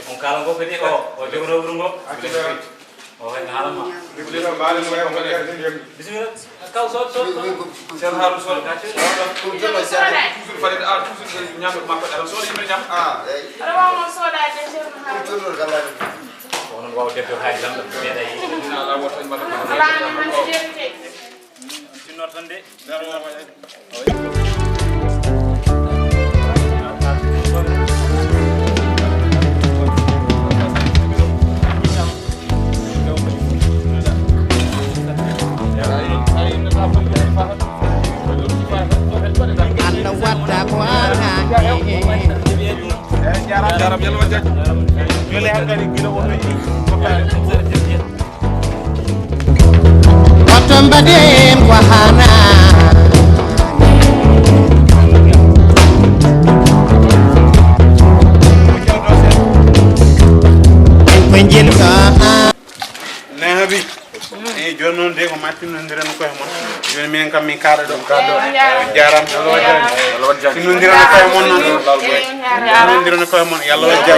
on kala go pedi o jogoro wurungo o hay halama bismillah kaw so sen haru so toujours farid a toujours nyam makko dal so yimbe nyam ara wa mo so da de sen haru toujours kala onon waw debbo hay lam be day ala woto en mata ala man de tinor tan de jaram yalla wajja jole hangari gila wono watam baden ko hana penjel ka nabi jonon de ko matino ndiran ko mon joni min kam min kaado do jaram yalla wajja tino ndiran ko mon non yalla ndiran ko mon yalla wajja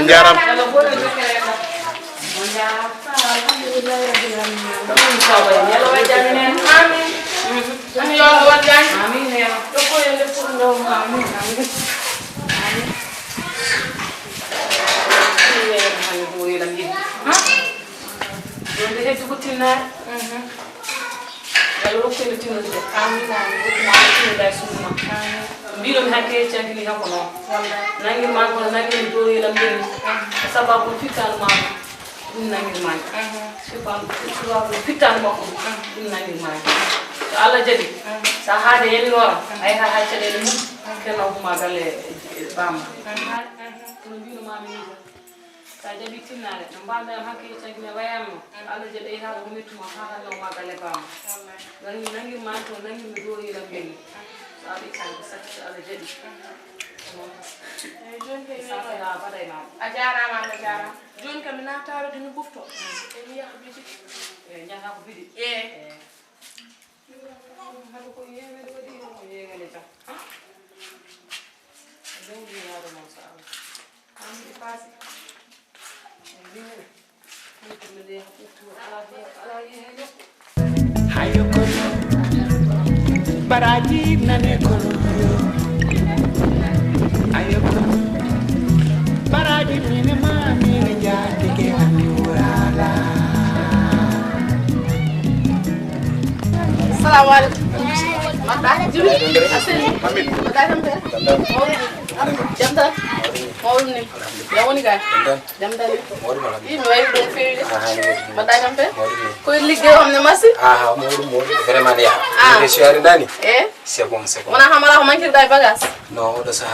jaram yalla wajja amin amin yalla wajja amin to ko yele pour ndo amin amin donde he tukutina yalla ko le tinu de amin amin ma tinu da sunna mbiro mi hakke changini hakko no nangi man ko nangi do yelam den sababu fitan ma nangi man sifam sababu fitan ma ko nangi man ala jadi sa hade yeli wora ay ha ha chede mu kala huma gale bam ko mbiro ma mi sa jabi tinare mbanda hakke changini wayam ala jadi ha ko mituma ha ha no magale bam nangi man ko nangi mi do yelam den abi kan sakti ala jadi jon ke sa bada ma ajara ma ajara jon kam na taro dinu bufto e mi yakko bidi e nyaka ko bidi hado ko yeme do di ko yegale ta do di ya do mo sa am di pasi ni ko de ko ala ye hayo ko baraji nane kono ayo kono baraji mine ma mine jati ke anurala assalamu alaikum mata jibi asli mata tambe jamda mawni yawoni ga jamda mawdu mala yi way do fewi mata tambe ko liggey omne masi mawdu vraiment ya ni siari dani c'est bon mona hamala ko mankir day bagage non do sa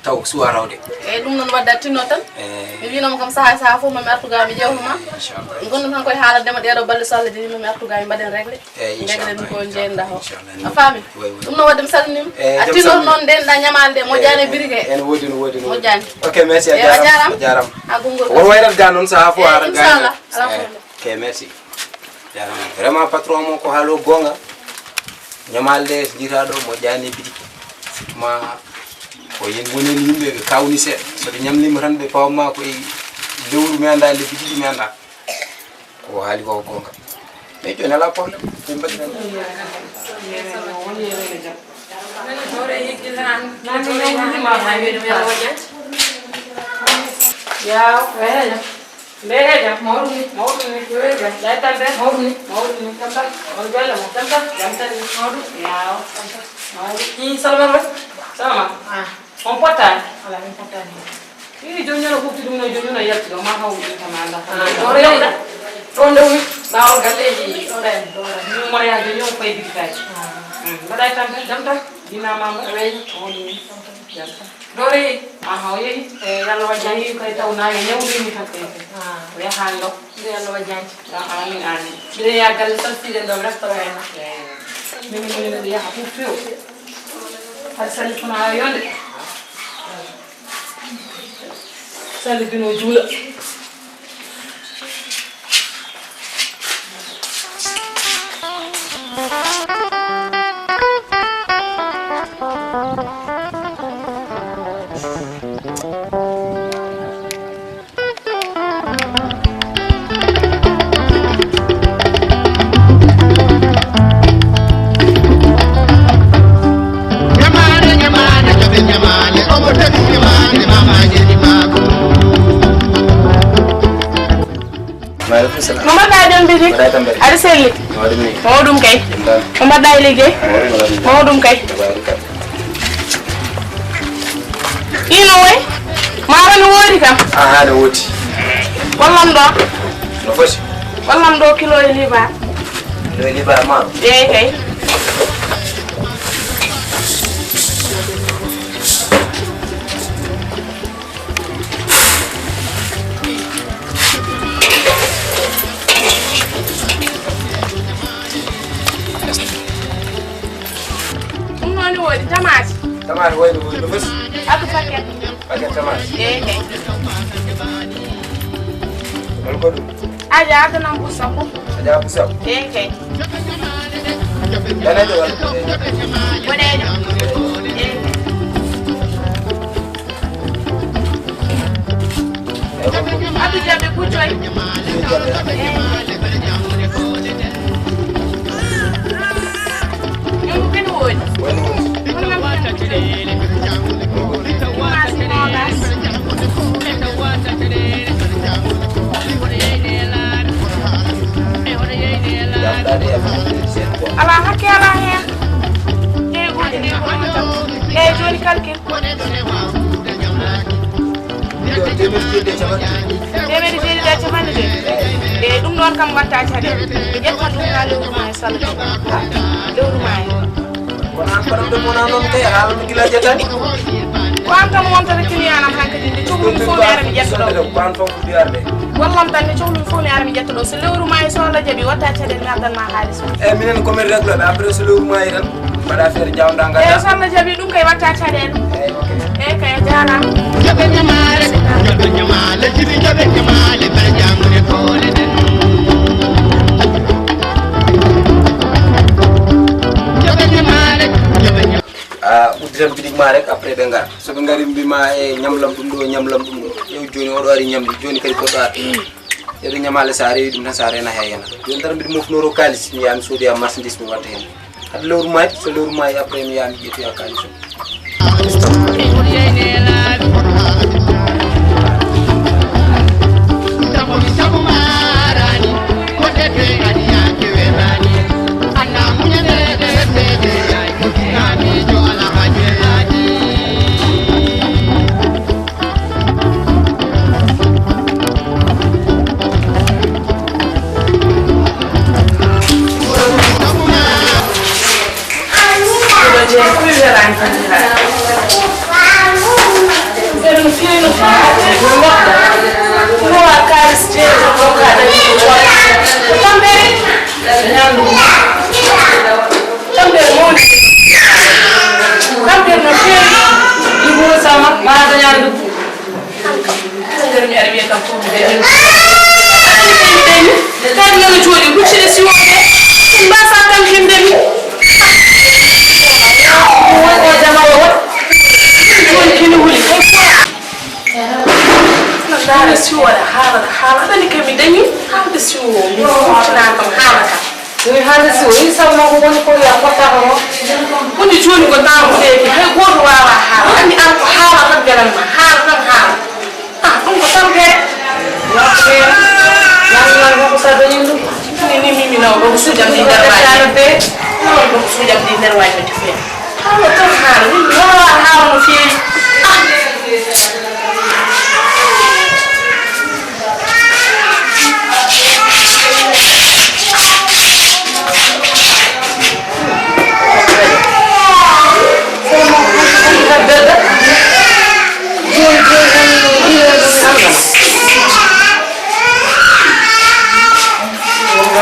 taw suara de dum non wadda tinno tan mi wi non kam saha fo ma artuga mi jewhuma inshallah ngonno tan koy haala dema dedo balle salle de mi artuga mi baden règle ngeglen ko jenda ho afami dum no wadde salnim atino non den da nyamalde mo jane birige en wodi mo jane ok merci jaram won wayral ga non saha fo ara ga inshallah ok merci jaram vraiment patron mo ko halo gonga nyamalde jirado mo jane bidiki ma ko yen woni yimbe be kawni se so de nyamli mo tan be pawma ko e lewru mi anda le bidiki mi anda ko hali ko gonga mais jona la problème be mbadina ya wala Beja, morni, beja. Ya tal vez morni, tanta. Olvela, tanta, tanta morni. Ya, tanta. Morni. Salama, salama. Kompotan. Ala kompotan. Ini jonyo ko tudum no jonyo na yatti do ma hawu tamanda. Ore ya. Ronde wi, na or galeji. Ore. Ni mo ya jonyo pay bi tay. Badai tanta, tanta. dina mama reejo woni dore yeyi yalla wajjani kay taw na ñewri ni takke we hando yalla wajjani amin amin dire ya gal salfide do restaurant min ya fu fiu har sali funa yonde sali dino jula Mama da dem bidi ada selik modum kay mama day liggéey modum kay ino way mara no wori kam aha da woti wallam do no fosi wallam do kilo liba ma kay Tamar way no bus aku paket tamar kay mal ko du aja ada nam busaku aja busa kay dana do wal bonejo aku jabe kucoy yung pinwood ala hakke ala hen jeegodi joni calcul temedi jeeɗiɗi capanɗe de ɗum ɗon kam watta caɗele ɓe ƴettan ɗum ha lewru ma e salde lewru ma e konan param de mona non kay haala mi gila jetani ko am tan wontata clientam hankadi nde cohlum fof mi ara mi ƴetta ɗo ban fof ko diyarde wallam tan nde cohlum fof mi ara mi ƴetta ɗo so lewru ma e sohla jaaɓi watta caɗele mi addanma haaliss e minen komin régloɓe après so lewru ma e tan mbaɗa feere jawda e sohla jaaɓi ɗum kay watta caɗele e kay a jarama jaɓe ñamale jibi jaɓe ñamale bara jamude kole den jaɓe ñamale udditan bidig ma rek après ɓe ngar soɓe ngari mbima e ñamlam ɗum ɗo ñamlam ɗum ɗo yew joni oɗo ari ñamdi joni kadi koɗɗo ar yeɗo ñamale sa rewi ɗum tan sa rena heyena joni tan mbiɗa mofnoro kalis mi yami soodi a marchandise mi watta hen hade lewru mayi so lewru mayi après mi yami ƴettoya kalis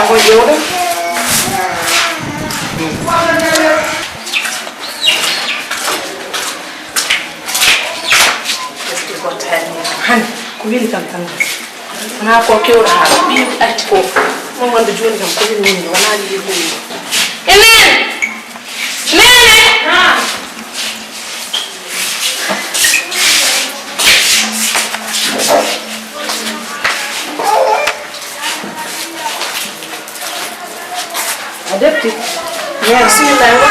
ko yewde ko tani han ko wili kam tan na ko kewra ha bi atti ko mo wonde joni kam ko wili ni wana li yego enen nene ha adepti ya bismillah wa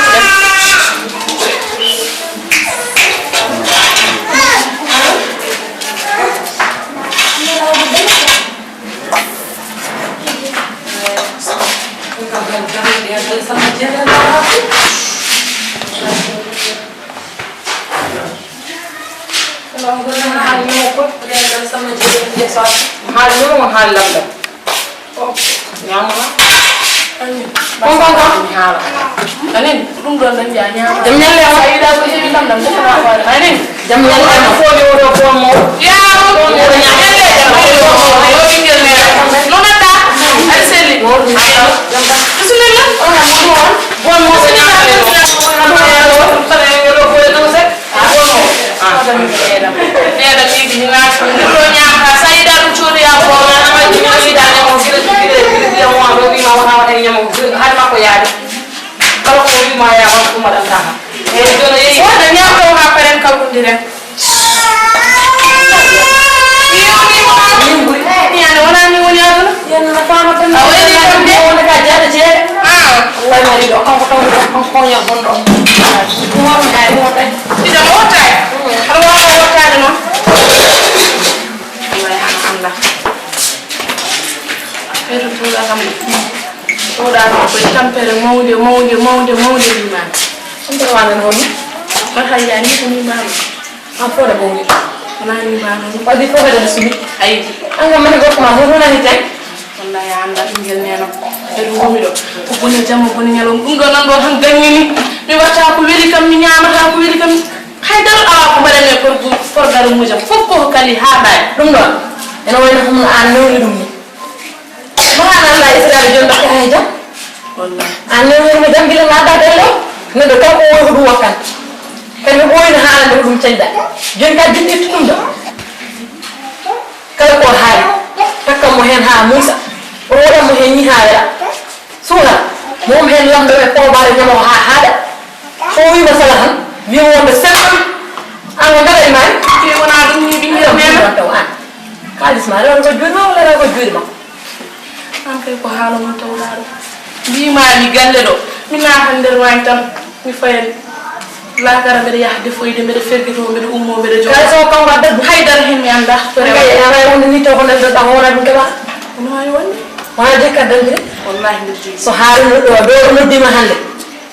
so haalu do noddima hande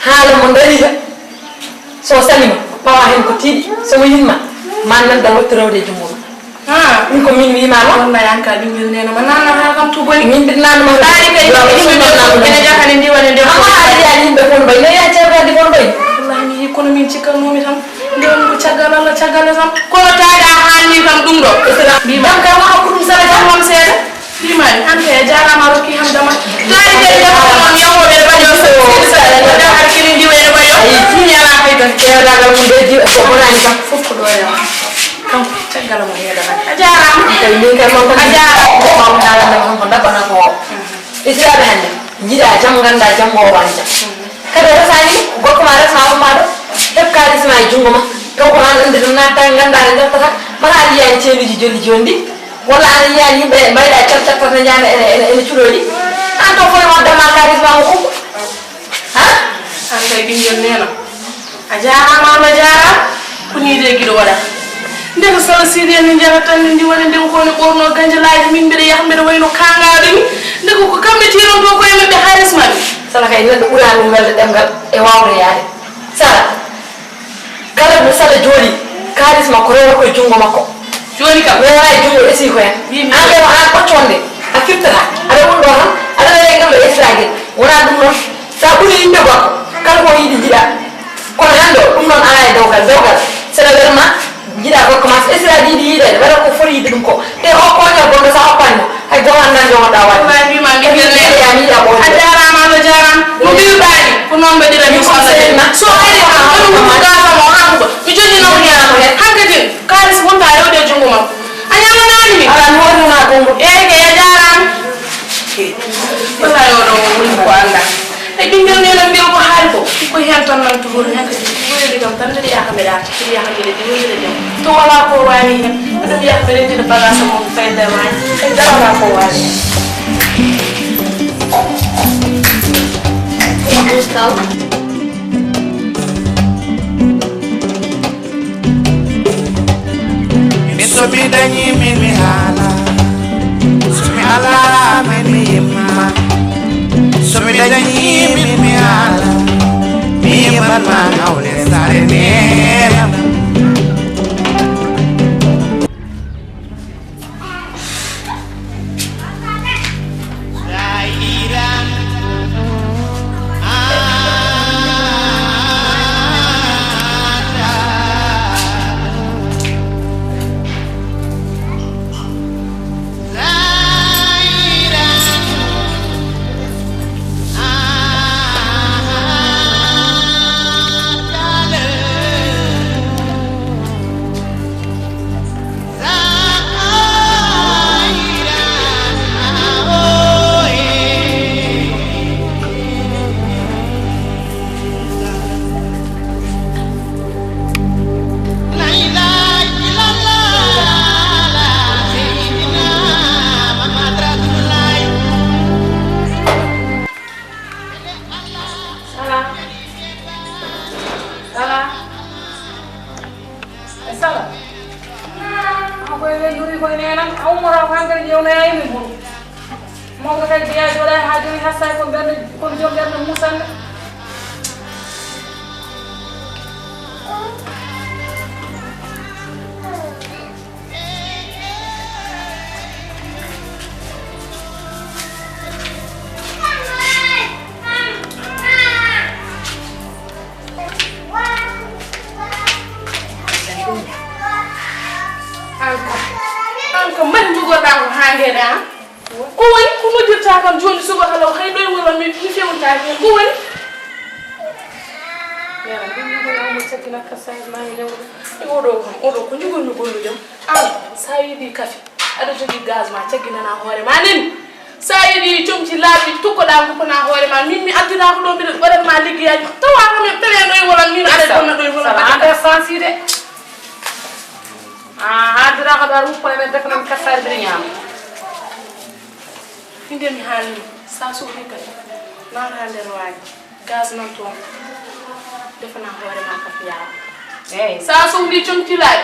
haala mo ndariga so salima pawa hen ko tiidi so mo yimma man nan da wottorode jummo ha ko min wiima ma wallahi anka dingel neena ma nana ha kam to boni min dinana ma daari kay ene jakane ndi wone ndem amma ari ya yimbe kon bay ne ya ceeradi kon bay wallahi mi kono min cikkan momi tam ndem ko caggal Allah caggal sam ko taada hanni kam dum do bi ban ka ma ko dum sala jam mom seeda bimani ante ya jarama roki hamdama daari kay jam yawo be bajo so da har kini ndi wene bayo ay tinya la kay tan ceerdagal mo de di ko bonani kam fof ko do ya kam caggal mo heeda nak ajaram kay min kay mon ko ajaram ko ma dala dama ko dabana ko isirabe hande jida jam ganda jam o wanja kada rasani gokko ma rasma o ma do def karisma e jungo ma ko ko an ande dum na tan ganda e defta mala aliya ceeliji jolli jondi wala aliya yimbe bayda ciarta tan nyame ene ciurodi an to fo ma dama karisma ko ha an kay bingel nena ajaama ma jara kuni de gido wada ndeko sala sidi en jara tan ndi woni ndem ko ne borno ganje laaji min be yahmbe wayno kangaade ni ndeko ko kambe tiron to ko yembe harisma sala kay neddo ɓurani welde ɗemgal e wawde yaade sala kala no sala jooɗi karisma ko rewa koye junngo makko joni kam rewa e junngo esi ko hen an ɓewa an ɓocconde a fiftata aɗa won ɗo tan aɗa waɗe ngam ɗo esragel wona ɗum noon sa ɓuuri yimɓe goɗɗo kala ko yiɗi jiɗa kono hande o ɗum noon ala e dewgal saɗa werma jiɗa gorko ma so esraji yiɗi yiɗede waɗa ko foti yiɗde ɗum ko te o koño gonɗo sa hoppani mo hay go andan jogoɗa waɗi mi yiɗa ton nan to wor nek di wori gam tan di yakame da di yakame di wori de to wala ko wani hen do yakame di bagage mo fay de wani e dara la ko wani So mi danyi mi hala, so mi hala mi yema. So mi danyi mi hala, mi yema na ole sare nela. Anka man jugo da ko hande da ko woni ko noddirta kam joni suba kala hay doy wala mi fewta hen ko woni yara dum ko am sakina ka say ma ngi lew odo ko jugo gollu dem sayidi kafi ada jogi gaz ma ciagina na hore ma nen sayidi chomci labi tukko da ko na hore ma min mi addina ko do bi bare ma liggey tawa ko me tawe doy wala min ada do doy wala ande sansi de hadra ka daru ko le def nam kassar bi ñam indem hal sa su nekk na na ler waay gaz nan to def na hore ma ka fiya sa su di cum ci lay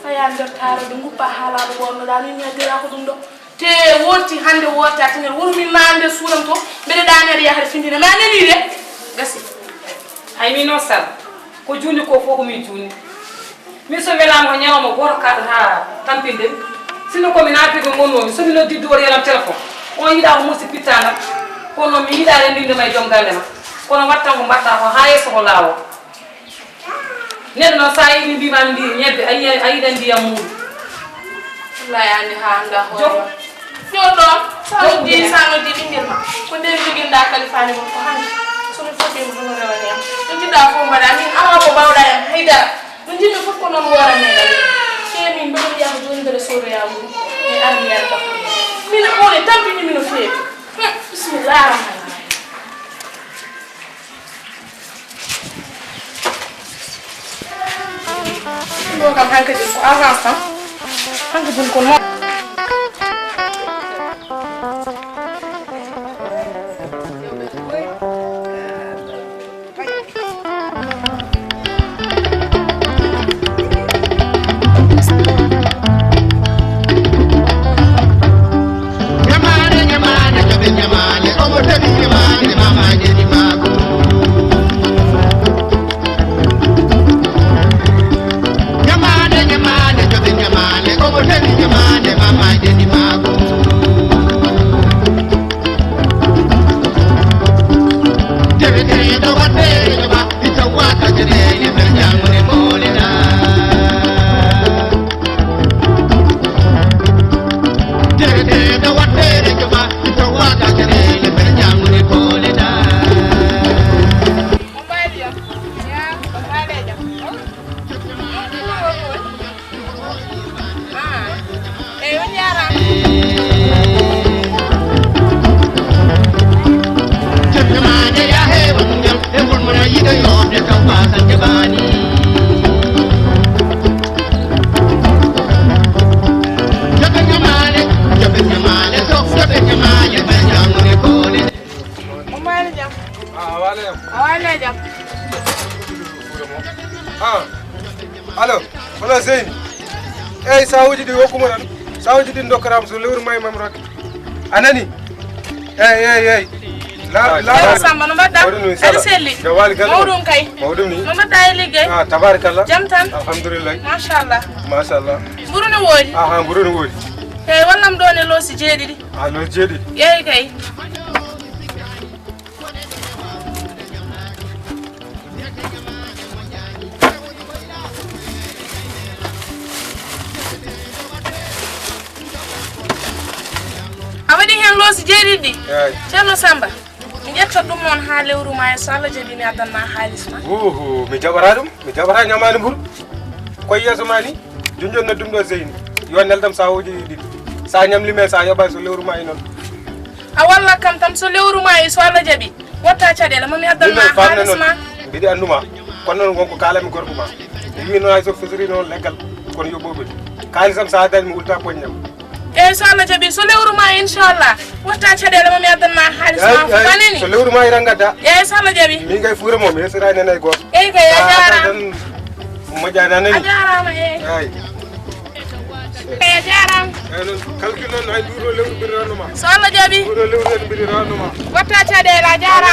aya nder tara du nguppa halal wonno da ni ñadira ko dum do te woti hande wota tinel wonu min nande suram to bede daner ya har findina ma nani de gasi ay mi no sal ko jundi ko foko mi jundi mi so melam ko nyawmo goro ka ha tampinde sino ko mi naati ko monno mi so mi no diddo wor yalam telephone on yida ko musi pitana ko no mi yida le ndinde may jom galle ma ko no watta ko batta ko ha yeso ko lawo neddo no say ni biman ndi nyebbe ay dan ndiyam mu la yani ha anda ho nyodo so di sano di bingel ma ko den biginda kalifani ko hani so mi foti mo no rewa nyam to di da ko mbada min ama ko bawda yam hayda Nji mi fukko non wara ne dal ke min be ya joni dere sore ya mu ni armi ya ta min ko le tambi ni min fe bismillah ndo kam hanka di ko avance tan hanka dun ko mo Nyamane, nyamane, jobe nyamane, obo teni nyamane. ne jam allo wala Zeyni eyi sawuji ɗi hokkuma tan sawuji ɗi dokkaram so lewru may mam rok anani eyi Samba no mbaɗɗa aɗa selli mawɗum kay mawɗum ni no mbaɗɗa e liggey tabarakallah jam tan alhamdulillah machallah mburu ne woodi mburu ne woodi eyi wallam ɗo ne loosi jeeɗiɗi loosi jeeɗiɗi yeyi kay a waɗi hen loosi jeeɗiɗi ceerno Samba mi ƴetta ɗum noon ha lewru ma e so Allah jaɓi mi addanma haalis ma mi jaɓata ɗum mi jaɓata ñamani mburu koye yeeso ma ni jonjonna ɗum ɗo Zeyni yo neldam sawuji ɗiɗi sa ñamlime sa yoɓay so lewru ma e noon a walla kam tam so lewru ma e so Allah jaɓi watta caɗele mami addanma haalis ma mbiɗi anduma kono noon gonko kalami gorko ma mi wi noon hay so fesiri noon leggal kono yoɓoɓe kaalisam sa addani mi wulta poññam eyi so Allah jaɓi so lewru ma inchallah watta caɗele mami addanma haalis ma fanini so lewru ma iran gadda eyi so Allah jaɓi min gay fuura mo mi yesirani hen hay goto eyi kay a jarama moƴƴani anani a jarama eyi kay a jarama eyi noon calcul noon hay ɗuɗo lewru mbiɗi rannoma so Allah jaɓi ɗuɗo lewru en mbiɗi rannoma watta caɗele a jarama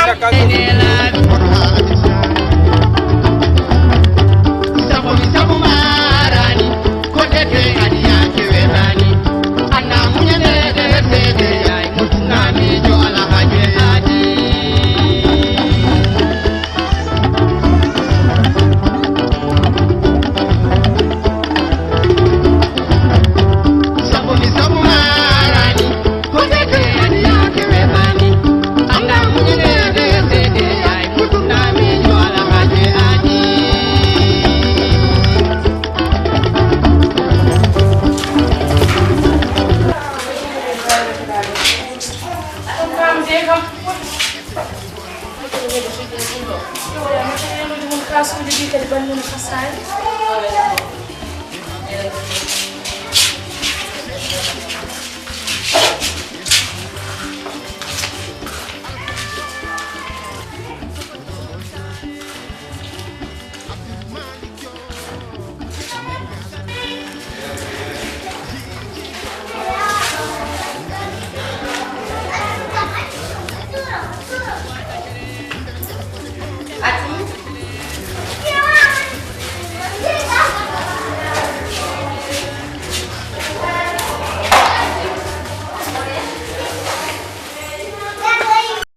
sabu marani ko deke adiyake werani anda muñanede sede yay mutunamijo alahaje adi sabu marani ko deke adiyake werani anda muñanede sede yay mutunamijo alahaje adi kasuji ɗi kadi ɓallino fasari